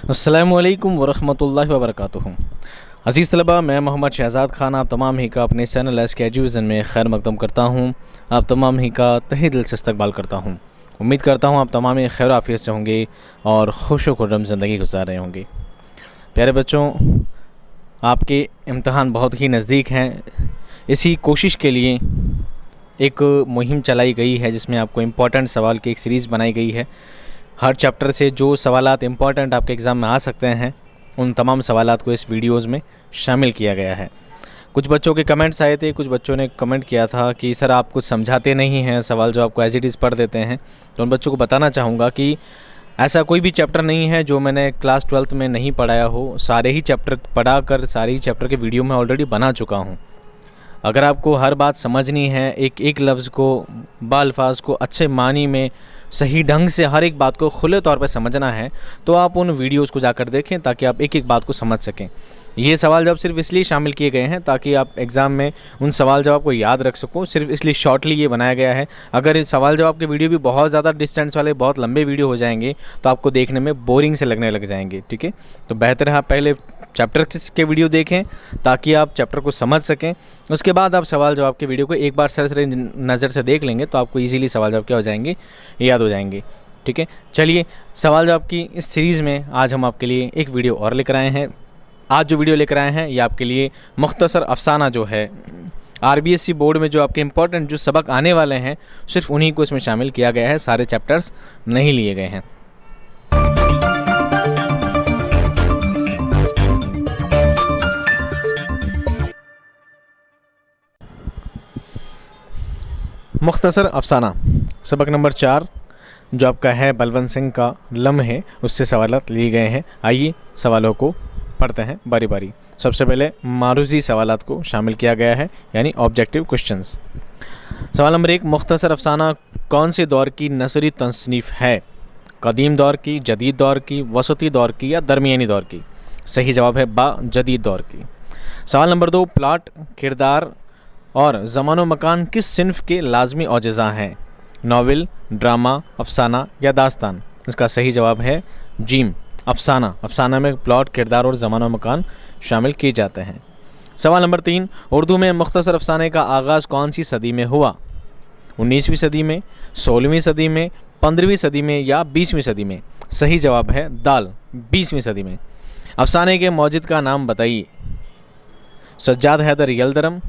अस्सलामुअलैकुम वरहमतुल्लाहि वबरकातुहू। अज़ीज़ तलबा, मैं मोहम्मद शहज़ाद ख़ान आप तमाम ही का अपने चैनल एस के एजुविज़न में खैर मकदम करता हूँ। आप तमाम ही का तहे दिल से इस्तकबाल करता हूँ। उम्मीद करता हूँ आप तमाम ही खैर आफियत से होंगे और खुश व खुर्रम ज़िंदगी गुजार रहे होंगे। प्यारे बच्चों, आपके इम्तहान बहुत ही नज़दीक हैं। इसी कोशिश के लिए एक मुहिम चलाई गई है जिसमें आपको इम्पॉर्टेंट सवाल की एक सीरीज़ बनाई गई है। हर चैप्टर से जो सवालात इम्पॉर्टेंट आपके एग्ज़ाम में आ सकते हैं उन तमाम सवालात को इस वीडियोज़ में शामिल किया गया है। कुछ बच्चों के कमेंट्स आए थे, कुछ बच्चों ने कमेंट किया था कि सर आप कुछ समझाते नहीं हैं, सवाल जो आपको एज इट इज़ पढ़ देते हैं। तो उन बच्चों को बताना चाहूँगा कि ऐसा कोई भी चैप्टर नहीं है जो मैंने क्लास 12th में नहीं पढ़ाया हो। सारे ही चैप्टर पढ़ा कर सारे ही चैप्टर के वीडियो मैं ऑलरेडी बना चुका हूँ। अगर आपको हर बात समझनी है, एक एक लफ्ज़ को, बाल्फाज को अच्छे मानी में सही ढंग से हर एक बात को खुले तौर पर समझना है, तो आप उन वीडियोज़ को जाकर देखें ताकि आप एक एक बात को समझ सकें। ये सवाल जवाब सिर्फ इसलिए शामिल किए गए हैं ताकि आप एग्ज़ाम में उन सवाल जवाब को याद रख सको। सिर्फ इसलिए शॉर्टली ये बनाया गया है। अगर इस सवाल जवाब के वीडियो भी बहुत ज़्यादा डिस्टेंस वाले, बहुत लंबे वीडियो हो जाएंगे तो आपको देखने में बोरिंग से लगने लग जाएंगे। ठीक है, तो बेहतर है आप पहले चैप्टर के वीडियो देखें ताकि आप चैप्टर को समझ सकें। उसके बाद आप सवाल जवाब के वीडियो को एक बार सरसरी नज़र से देख लेंगे तो आपको ईज़िली सवाल जवाब क्या हो जाएंगे, याद हो जाएंगे। ठीक है, चलिए सवाल जवाब की इस सीरीज़ में आज हम आपके लिए एक वीडियो और लेकर आए हैं। आज जो वीडियो लेकर आए हैं ये आपके लिए मुख्तसर अफसाना जो है, RBSC बोर्ड में जो आपके इम्पोर्टेंट जो सबक आने वाले हैं सिर्फ उन्हीं को इसमें शामिल किया गया है। सारे चैप्टर्स नहीं लिए गए हैं। मुख्तसर अफसाना सबक नंबर 4 जो आपका है बलवंत सिंह का लम्हे, उससे सवालात लिए गए हैं। आइए सवालों को पढ़ते हैं बारी बारी। सबसे पहले मारूजी सवालात को शामिल किया गया है, यानी ऑब्जेक्टिव क्वेश्चंस। सवाल नंबर 1, मुख्तसर अफसाना कौन से दौर की नसरी तसनीफ़ है? कदीम दौर की, जदीद दौर की, वसती दौर की या दरमियानी दौर की? सही जवाब है बा, जदीद दौर की। सवाल नंबर 2, प्लाट, किरदार और ज़मान व मकान किस सिन्फ के लाजमी औजज़ा हैं? नावल, ड्रामा, अफसाना या दास्तान? इसका सही जवाब है जीम, अफसाना। अफसाना में प्लॉट, किरदार और ज़मान व मकान शामिल किए जाते हैं। सवाल नंबर 3, उर्दू में मुख्तसर अफसाने का आगाज़ कौन सी सदी में हुआ? 19वीं सदी में, 16वीं सदी में, 15वीं सदी में या 20वीं सदी में? सही जवाब है दाल, 20वीं सदी में। अफसाने के मौजिद का नाम बताइए। सज्जाद हैदर यलदरम,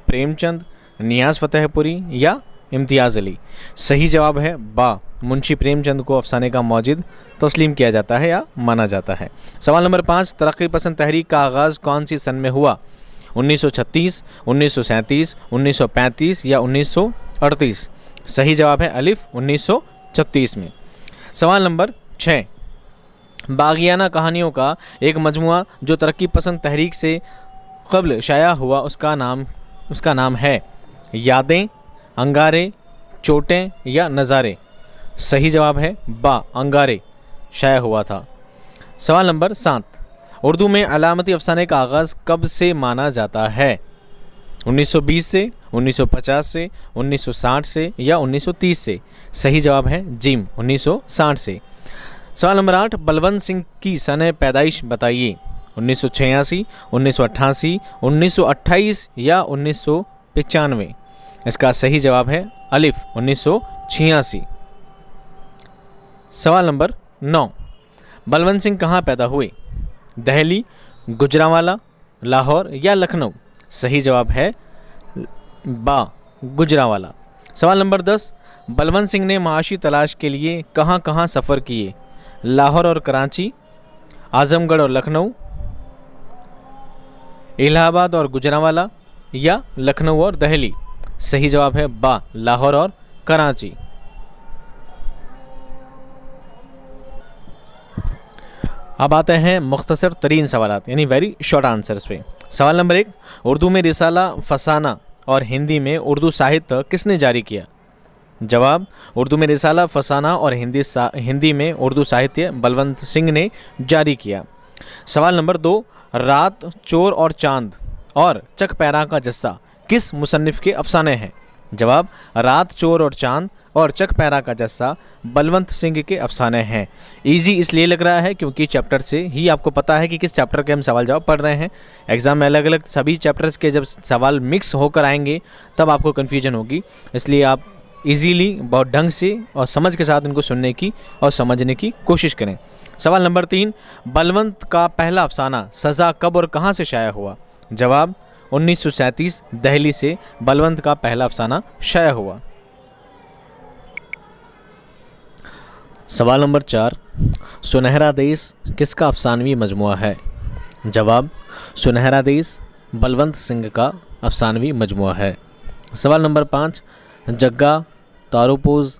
प्रेमचंद, नियाज़ फ़तेहपुरी या इम्तियाज़ अली? सही जवाब है बा, मुंशी प्रेमचंद को अफसाने का मौजिद तस्लीम किया जाता है या माना जाता है। सवाल नंबर 5, तरक्की पसंद तहरीक का आगाज़ कौन सी सन में हुआ? 1936, 1937, 1935 या 1938? सही जवाब है अलिफ, 1936 में। सवाल नंबर 6, बागियाना कहानियों का एक मजमुआ जो तरक्की पसंद तहरीक से क़ब्ल शाया हुआ उसका नाम है यादें, अंगारे, चोटें या नज़ारे? सही जवाब है बा, अंगारे शाया हुआ था। सवाल नंबर 7, उर्दू में अलामती अफसाने का आगाज़ कब से माना जाता है? 1920 से, 1950 से, 1960 से या 1930 से? सही जवाब है जीम, 1960 से। सवाल नंबर 8, बलवंत सिंह की सन पैदाइश बताइए। 1986, 1988, 1928 या 1995? इसका सही जवाब है अलिफ, 1986। सवाल नंबर 9, बलवंत सिंह कहाँ पैदा हुए? दिल्ली, गुजरांवाला, लाहौर या लखनऊ? सही जवाब है बा, गुजरांवाला। सवाल नंबर 10, बलवंत सिंह ने माशी तलाश के लिए कहाँ कहाँ सफ़र किए? लाहौर और कराची, आज़मगढ़ और लखनऊ, इलाहाबाद और गुजरांवाला या लखनऊ और दिल्ली? सही जवाब है बा, लाहौर और कराची। अब आते हैं मुख्तसर तरीन सवालात, यानी वेरी शॉर्ट आंसर्स पे। सवाल नंबर 1, उर्दू में रिसाला फसाना और हिंदी में उर्दू साहित्य किसने जारी किया? जवाब, उर्दू में रिसाला फसाना और हिंदी में उर्दू साहित्य बलवंत सिंह ने जारी किया। सवाल नंबर 2, रात, चोर और चांद और चक पैरा का जस्सा किस मुसन्निफ़ के अफसाने हैं? जवाब, रात, चोर और चांद और चक पैरा का जस्सा बलवंत सिंह के अफसाने हैं। इजी इसलिए लग रहा है क्योंकि चैप्टर से ही आपको पता है कि किस चैप्टर के हम सवाल जवाब पढ़ रहे हैं। एग्ज़ाम में अलग अलग सभी चैप्टर्स के जब सवाल मिक्स होकर आएंगे तब आपको कन्फ्यूजन होगी, इसलिए आप इजीली बहुत ढंग से और समझ के साथ इनको सुनने की और समझने की कोशिश करें। सवाल नंबर 3, बलवंत का पहला अफसाना सज़ा कब और कहाँ से शाया हुआ? जवाब 1937 दिल्ली से बलवंत का पहला अफसाना शाया हुआ। सवाल नंबर 4, सुनहरा देश किसका अफसानवी मजमुआ है? जवाब सुनहरा देश बलवंत सिंह का अफसानवी मजमुआ है। सवाल नंबर 5, जग्गा तारोपोज,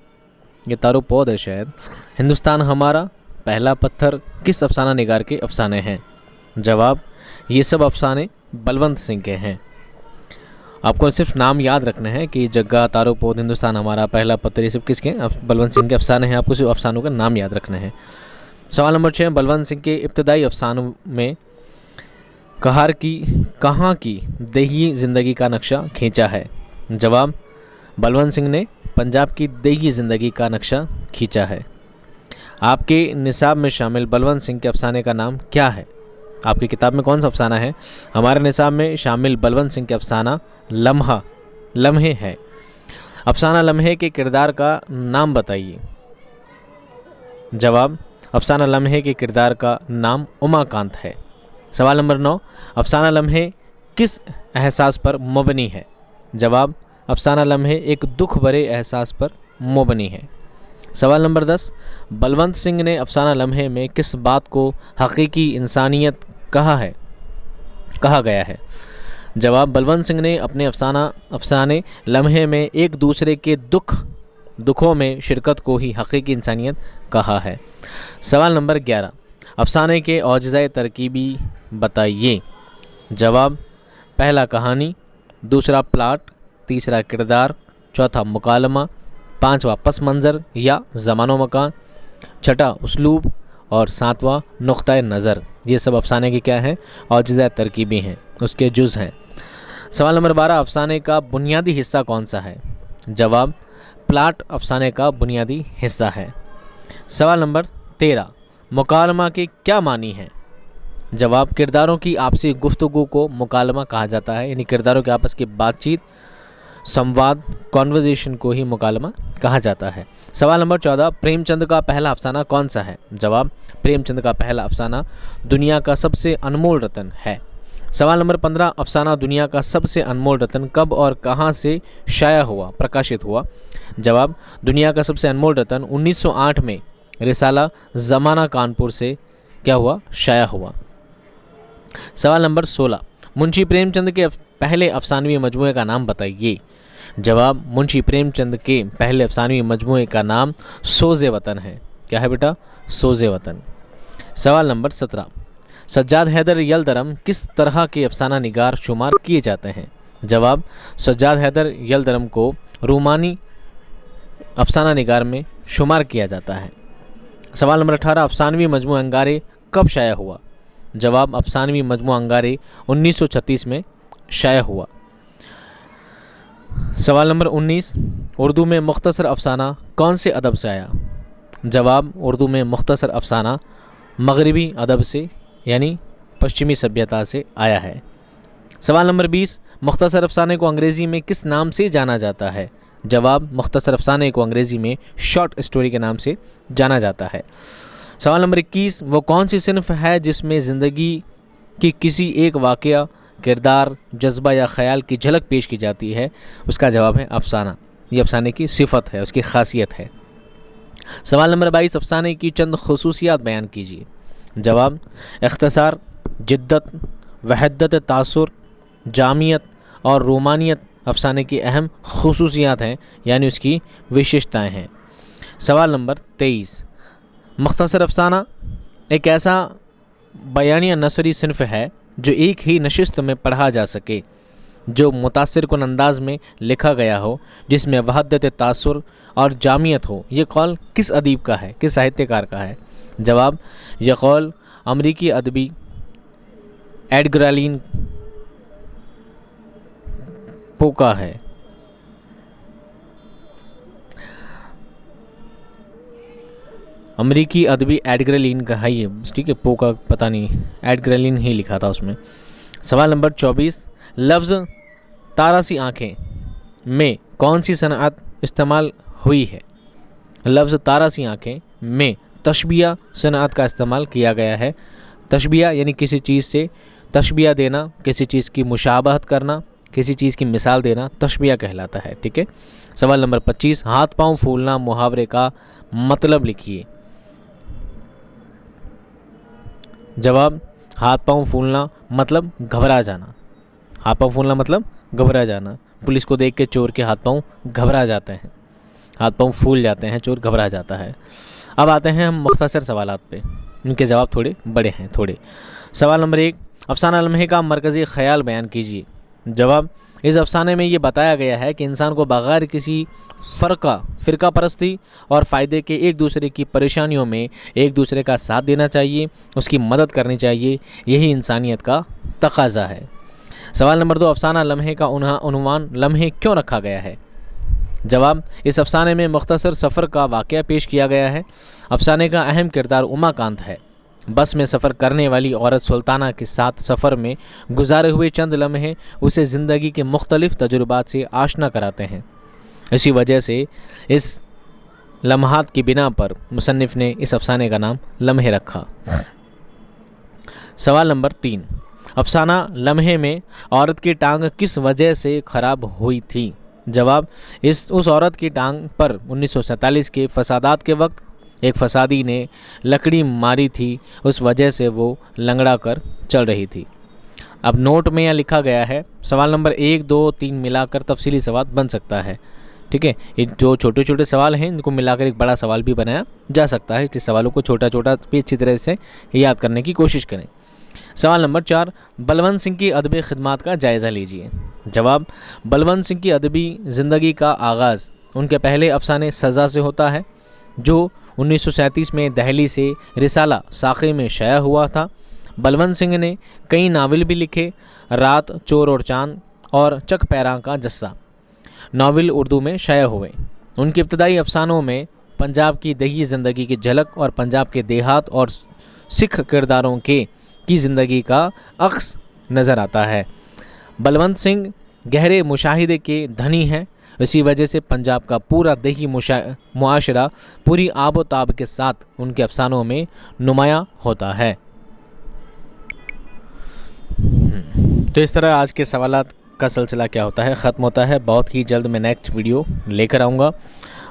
ये तारोपोद है शायद, हिंदुस्तान हमारा, पहला पत्थर किस अफसाना निगार के अफसाने हैं? जवाब ये सब अफसाने बलवंत सिंह के हैं। आपको सिर्फ नाम याद रखने हैं कि जग्गा तारोपोद, हिंदुस्तान हमारा, पहला पत्थर, ये सब किसके? बलवंत सिंह के अफसाने हैं। आपको सिर्फ अफसानों का नाम याद रखने हैं। सवाल नंबर 6, बलवंत सिंह के इब्तदाई अफसानों में कहाँ की देही ज़िंदगी का नक्शा खींचा है? जवाब बलवंत सिंह ने पंजाब की देही ज़िंदगी का नक्शा खींचा है। आपके निसाब में शामिल बलवंत सिंह के अफसाने का नाम क्या है? आपकी किताब में कौन सा अफसाना है? हमारे निसाब में शामिल बलवंत सिंह के अफसाना लम्हे है। अफसाना लम्हे के किरदार का नाम बताइए। जवाब अफसाना लम्हे के किरदार का नाम उमाकांत है। सवाल नंबर 9, अफसाना लम्हे किस एहसास पर मबनी है? जवाब अफसाना लम्हे एक दुख भरे एहसास पर मबनी है। सवाल नंबर 10, बलवंत सिंह ने अफसाना लम्हे में किस बात को हकीकी इंसानियत कहा गया है? जवाब बलवंत सिंह ने अपने अफसाने लम्हे में एक दूसरे के दुखों में शिरकत को ही हकीकी इंसानियत कहा है। सवाल नंबर 11, अफसाने के औजज़ाए तरकीबी बताइए। जवाब पहला कहानी, दूसरा प्लाट, तीसरा किरदार, चौथा मुकालमा, पांचवा पस मंज़र या ज़मानो मकान, छठा उसलूब और सातवां नुक्ता नज़र। ये सब अफसाने के क्या हैं? औजज़ाए तरकीबी हैं, उसके जुज़ हैं। सवाल नंबर 12, अफसाने का बुनियादी हिस्सा कौन सा है? जवाब प्लाट अफसाने का बुनियादी हिस्सा है। सवाल नंबर 13, मुकालमा के क्या मानी हैं? जवाब किरदारों की आपसी गुफ्तगू को मुकालमा कहा जाता है, यानी किरदारों के आपस की बातचीत, संवाद, कॉन्वर्जेशन को ही मुकालमा कहा जाता है। सवाल नंबर 14, प्रेमचंद का पहला अफसाना कौन सा है? जवाब प्रेमचंद का पहला अफसाना दुनिया का सबसे अनमोल रतन है। सवाल नंबर 15, अफसाना दुनिया का सबसे अनमोल रतन कब और कहाँ से प्रकाशित हुआ? जवाब दुनिया का सबसे अनमोल रतन 1908 में रिसाला ज़माना कानपुर से शाया हुआ। सवाल नंबर 16, मुंशी प्रेमचंद के पहले अफसानवी मजमूए का नाम बताइए। जवाब मुंशी प्रेमचंद के पहले अफसानवी मजमूए का नाम सोज़े वतन है। क्या है बेटा? सोज़े वतन। सवाल नंबर 17, सज्जाद हैदर यलदरम किस तरह के अफसाना निगार शुमार किए जाते हैं? जवाब सज्जाद हैदर यलदरम को रूमानी अफसाना निगार में शुमार किया जाता है। सवाल नंबर 18, अफसानवी मजमू अंगारे कब शाया हुआ? जवाब अफसानवी मजमू अंगारे 1936 में शाया हुआ। सवाल नंबर 19, उर्दू में मुख्तसर अफसाना कौन से अदब से आया? जवाब उर्दू में मुख्तसर अफसाना मगरिबी अदब से यानी पश्चिमी सभ्यता से आया है। सवाल नंबर 20, मुख्तसर अफसाने को अंग्रेज़ी में किस नाम से जाना जाता है? जवाब मुख्तसर अफसाने को अंग्रेज़ी में शॉर्ट स्टोरी के नाम से जाना जाता है। सवाल नंबर 21, वो कौन सी सिन्फ है जिसमें ज़िंदगी की किसी एक वाक़या, किरदार, जज्बा या ख़याल की झलक पेश की जाती है? उसका जवाब है अफसाना। ये अफसाने की सिफत है, उसकी खासियत है। सवाल नंबर 22, अफसाने की चंद खुसूसियात बयान कीजिए। जवाब इख्तिसार, जिद्दत, वहदत तासुर, जामियत और रोमानियत अफसाने की अहम खुसूसियात हैं, यानी उसकी विशेषताएं हैं। सवाल नंबर 23, मुख्तसर अफसाना एक ऐसा बयानिया नसरी सिन्फ है जो एक ही नशिस्त में पढ़ा जा सके, जो मुतासिर कुन अंदाज में लिखा गया हो, जिसमें वहदत तासुर और जामियत हो। ये कौल किस अदीब का है, किस साहित्यकार का है? जवाब यह कौल अमरीकी अदबी एडगर एलन पो का है। अमेरिकी अदबी एडग्रेलिन का है ये, ठीक है, पो का पता नहीं, एडग्रेलिन ही लिखा था उसमें। सवाल नंबर 24, लफ्ज़ तारा सी आँखें में कौन सी सनअत इस्तेमाल हुई है? लफ्ज़ तारा सी आँखें में तशबिया सनअत का इस्तेमाल किया गया है। तशबिया यानी किसी चीज़ से तशबिया देना, किसी चीज़ की मुशाबहत करना, किसी चीज़ की मिसाल देना तशबिया कहलाता है, ठीक है। सवाल नंबर 25, हाथ पांव फूलना मुहावरे का मतलब लिखिए। जवाब, हाथ पांव फूलना मतलब घबरा जाना। हाथ पांव फूलना मतलब घबरा जाना। पुलिस को देख के चोर के हाथ पांव घबरा जाते हैं, हाथ पांव फूल जाते हैं, चोर घबरा जाता है। अब आते हैं हम मुख्तसर सवालात पे, इनके जवाब थोड़े बड़े हैं थोड़े। सवाल नंबर 1, अफसाना लम्हे का मरकज़ी ख्याल बयान कीजिए। जवाब, इस अफसाने में ये बताया गया है कि इंसान को बग़ैर किसी फ़िरका परस्ती और फ़ायदे के एक दूसरे की परेशानियों में एक दूसरे का साथ देना चाहिए, उसकी मदद करनी चाहिए। यही इंसानियत का तकाज़ा है। सवाल नंबर 2, अफसाना लम्हे का उन्वान लम्हे क्यों रखा गया है? जवाब, इस अफसाने में मुख्तसर सफ़र का वाक़या पेश किया गया है। अफसाने का अहम किरदार उमाकांत है। बस में सफ़र करने वाली औरत सुल्ताना के साथ सफ़र में गुजारे हुए चंद लम्हे उसे ज़िंदगी के मुख्तलिफ़ तजुर्बात से आशना कराते हैं। इसी वजह से इस लम्हात की बिना पर मुसन्निफ़ ने इस अफसाने का नाम लम्हे रखा। सवाल नंबर 3, अफसाना लम्हे में औरत की टांग किस वजह से ख़राब हुई थी? जवाब, उस औरत की टांग पर 1947 के फसादात के वक्त एक फसादी ने लकड़ी मारी थी, उस वजह से वो लंगड़ा कर चल रही थी। अब नोट में यहाँ लिखा गया है, सवाल नंबर 1, 2, 3 मिलाकर तफसीली सवाल बन सकता है, ठीक है। ये जो छोटे छोटे सवाल हैं इनको मिलाकर एक बड़ा सवाल भी बनाया जा सकता है। इस सवालों को छोटा छोटा भी अच्छी तरह से याद करने की कोशिश करें। सवाल नंबर 4, बलवंत सिंह की अदबी खिदमात का जायज़ा लीजिए। जवाब, बलवंत सिंह की अदबी ज़िंदगी का आगाज़ उनके पहले अफसाने सज़ा से होता है, जो 1937 में दहली से रिसाला साक़ी में शाया हुआ था। बलवंत सिंह ने कई नावल भी लिखे। रात, चोर और चांद और चक पैरां का जस्सा नावल उर्दू में शाया हुए। उनके इब्तदाई अफसानों में पंजाब की दही ज़िंदगी की झलक और पंजाब के देहात और सिख किरदारों की ज़िंदगी का अक्स नज़र आता है। बलवंत सिंह गहरे मुशाहिदे के धनी हैं। इसी वजह से पंजाब का पूरा दही मुआशरा पूरी आबोताब के साथ उनके अफसानों में नुमाया होता है। तो इस तरह आज के सवालात का सिलसिला क्या होता है, ख़त्म होता है। बहुत ही जल्द मैं नेक्स्ट वीडियो लेकर आऊँगा।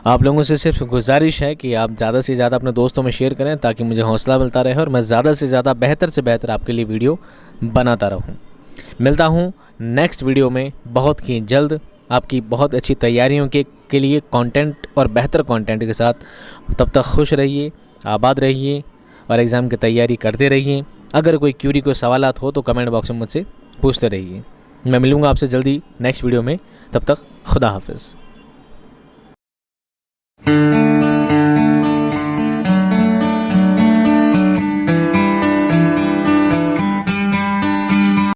आप लोगों से सिर्फ गुजारिश है कि आप ज़्यादा से ज़्यादा अपने दोस्तों में शेयर करें, ताकि मुझे हौसला मिलता रहे और मैं ज़्यादा से ज़्यादा बेहतर से बेहतर आपके लिए वीडियो बनाता रहूँ। मिलता हूँ नेक्स्ट वीडियो में बहुत ही जल्द, आपकी बहुत अच्छी तैयारियों के लिए कंटेंट और बेहतर कंटेंट के साथ। तब तक खुश रहिए, आबाद रहिए और एग्ज़ाम की तैयारी करते रहिए। अगर कोई क्यूरी, कोई सवालात हो तो कमेंट बॉक्स में मुझसे पूछते रहिए। मैं मिलूँगा आपसे जल्दी नेक्स्ट वीडियो में। तब तक खुदा हाफिज़।